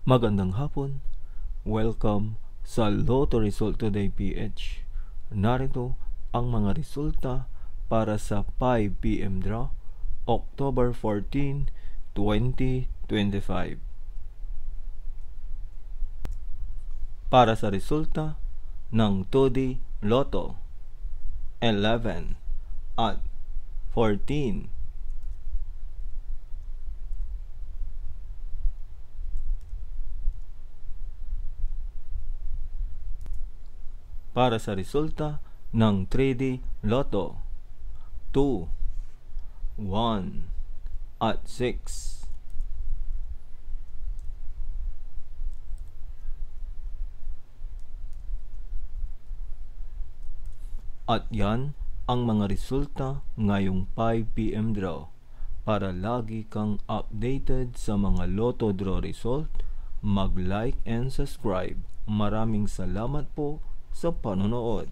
Magandang hapon. Welcome sa Lotto Result Today PH. Narito ang mga resulta para sa 5 PM draw, October 14, 2025. Para sa resulta ng 2D Lotto, 11 at 14. Para sa resulta ng 3D Lotto, 2, 1 at 6. At yan ang mga resulta ngayong 5 PM draw. Para lagi kang updated sa mga Lotto draw result, mag-like and subscribe. Maraming salamat po sa panonood.